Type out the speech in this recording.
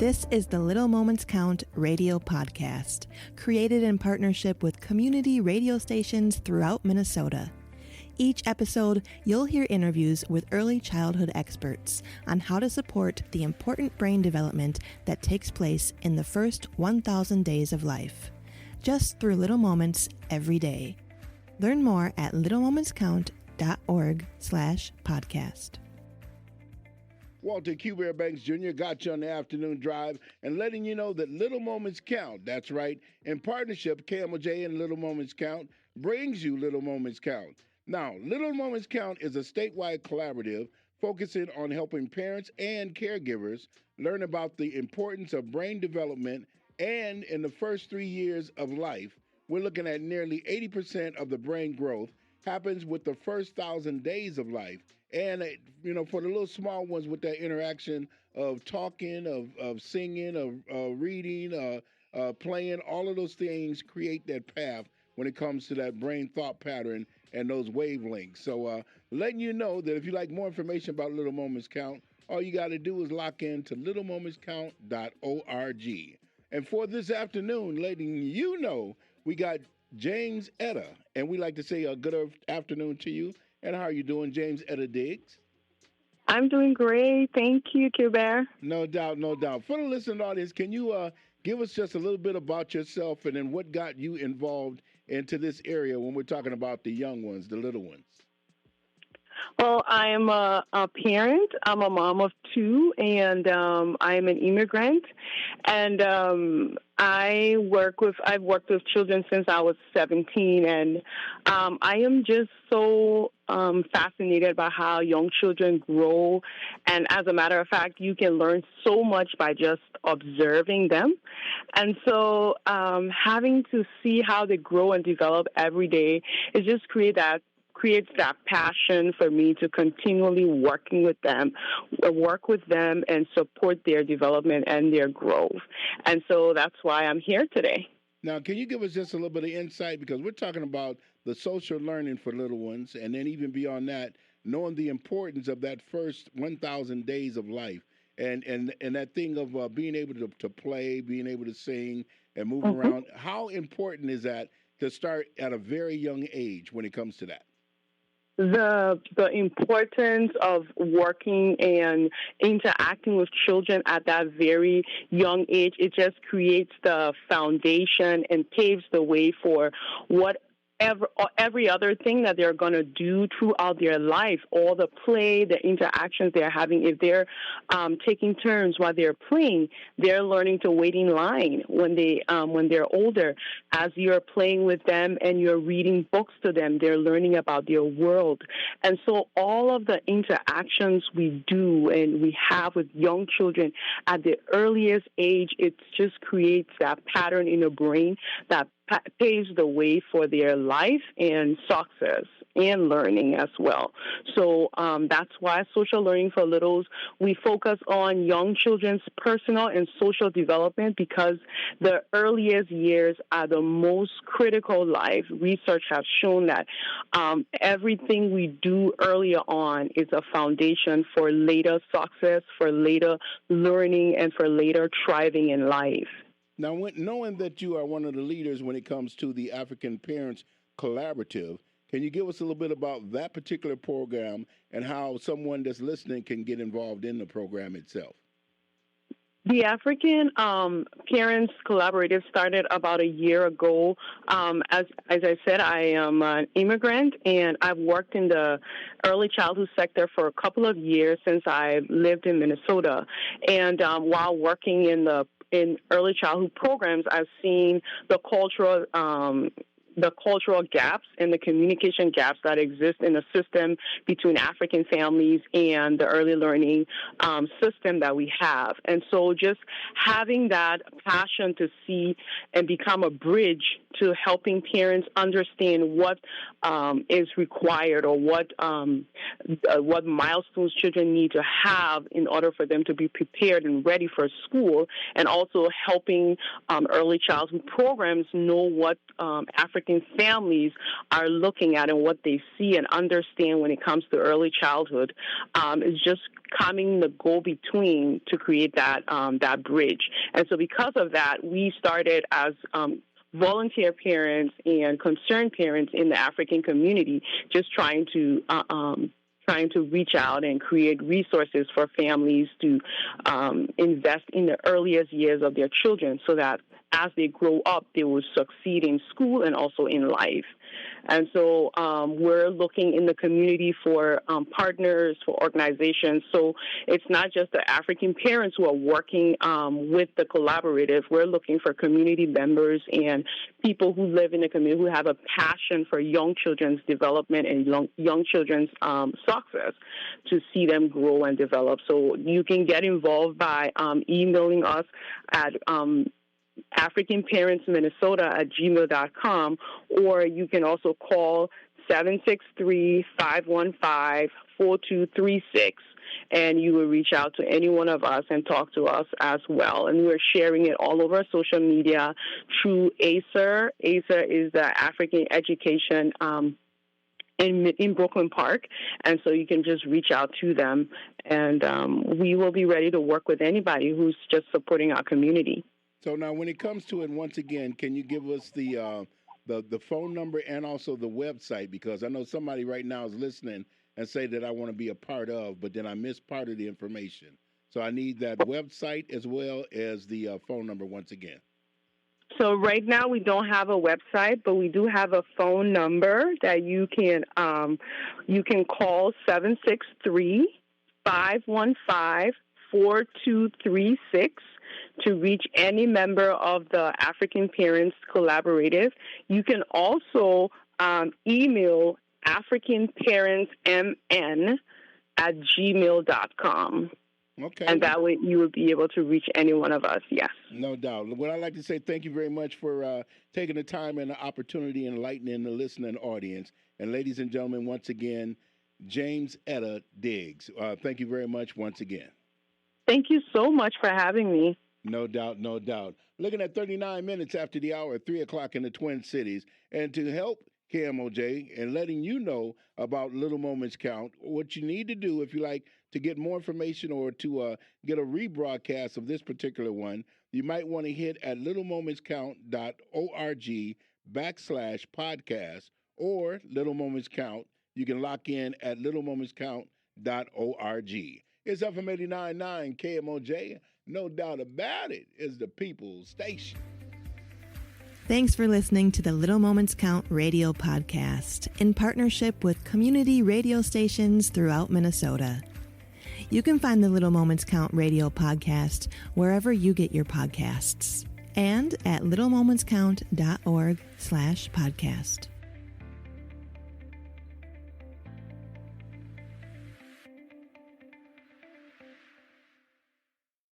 This is the Little Moments Count radio podcast, created in partnership with community radio stations throughout Minnesota. Each episode, you'll hear interviews with early childhood experts on how to support the important brain development that takes place in the first 1,000 days of life, just through little moments every day. Learn more at littlemomentscount.org/podcast. Walter Q. Bear Banks Jr. got you on the afternoon drive and letting you know that Little Moments Count. That's right. In partnership, KMOJ and Little Moments Count brings you Little Moments Count. Now, Little Moments Count is a statewide collaborative focusing on helping parents and caregivers learn about the importance of brain development, and in the first 3 years of life, we're looking at nearly 80% of the brain growth happens with the first 1,000 days of life. And, for the little small ones with that interaction of talking, of singing, of reading, playing, all of those things create that path when it comes to that brain thought pattern and those wavelengths. So letting you know that if you like more information about Little Moments Count, all you got to do is lock in to littlemomentscount.org. And for this afternoon, letting you know, we got Jamesetta, and we like to say a good afternoon to you. And how are you doing, Jamesetta Diggs? I'm doing great. Thank you, Q-Bear. No doubt, no doubt. For the listening audience, can you give us just a little bit about yourself and then what got you involved into this area when we're talking about the young ones, the little ones? Well, I am a parent. I'm a mom of two, and I'm an immigrant. And I've worked with children since I was 17, and I am just so fascinated by how young children grow. And as a matter of fact, you can learn so much by just observing them. And so having to see how they grow and develop every day, it just creates that passion for me to continually work with them and support their development and their growth. And so that's why I'm here today. Now, can you give us just a little bit of insight? Because we're talking about the social learning for little ones, and then even beyond that, knowing the importance of that first 1,000 days of life, and that thing of being able to play, being able to sing, and move around. How important is that to start at a very young age when it comes to that? The importance of working and interacting with children at that very young age, it just creates the foundation and paves the way for every other thing that they're going to do throughout their life, all the play, the interactions they're having. If they're taking turns while they're playing, they're learning to wait in line when they're older. As you're playing with them and you're reading books to them, they're learning about their world. And so all of the interactions we do and we have with young children at the earliest age, it just creates that pattern in the brain that paves the way for their life and success and learning as well. So that's why social learning for littles, we focus on young children's personal and social development because the earliest years are the most critical life. Research has shown that everything we do earlier on is a foundation for later success, for later learning, and for later thriving in life. Now, knowing that you are one of the leaders when it comes to the African Parents Collaborative, can you give us a little bit about that particular program and how someone that's listening can get involved in the program itself? The African Parents Collaborative started about a year ago. As I said, I am an immigrant, and I've worked in the early childhood sector for a couple of years since I lived in Minnesota. And while working in early childhood programs, I've seen the cultural gaps and the communication gaps that exist in the system between African families and the early learning system that we have. And so just having that passion to see and become a bridge to helping parents understand what is required or what milestones children need to have in order for them to be prepared and ready for school, and also helping early childhood programs know what African African families are looking at and what they see and understand when it comes to early childhood is just coming the go-between to create that bridge. And so because of that, we started as volunteer parents and concerned parents in the African community, just trying to reach out and create resources for families to invest in the earliest years of their children so that as they grow up, they will succeed in school and also in life. And so we're looking in the community for partners, for organizations. So it's not just the African parents who are working with the collaborative. We're looking for community members and people who live in the community who have a passion for young children's development and young children's success to see them grow and develop. So you can get involved by emailing us at AfricanParentsMinnesota@gmail.com, or you can also call 763-515-4236, and you will reach out to any one of us and talk to us as well. And we're sharing it all over social media through ACER. ACER is the African Education in Brooklyn Park, and so you can just reach out to them, and we will be ready to work with anybody who's just supporting our community. So now when it comes to it, once again, can you give us the phone number and also the website? Because I know somebody right now is listening and say that I want to be a part of, but then I missed part of the information. So I need that website as well as the phone number once again. So right now we don't have a website, but we do have a phone number that you can call 763-515-4236 to reach any member of the African Parents Collaborative. You can also email africanparentsmn@gmail.com. Okay. And that way you will be able to reach any one of us, yes. No doubt. Well, I'd like to say thank you very much for taking the time and the opportunity enlightening the listening audience. And ladies and gentlemen, once again, Jamesetta Diggs. Thank you very much once again. Thank you so much for having me. No doubt, no doubt. Looking at 39 minutes after the hour, 3 o'clock in the Twin Cities. And to help KMOJ and letting you know about Little Moments Count, what you need to do if you like to get more information or to get a rebroadcast of this particular one, you might want to hit at littlemomentscount.org/podcast or Little Moments Count. You can lock in at littlemomentscount.org. It's FM 89.9 KMOJ. No doubt about it, is the people's station. Thanks for listening to the Little Moments Count radio podcast in partnership with community radio stations throughout Minnesota. You can find the Little Moments Count radio podcast wherever you get your podcasts and at littlemomentscount.org/podcast.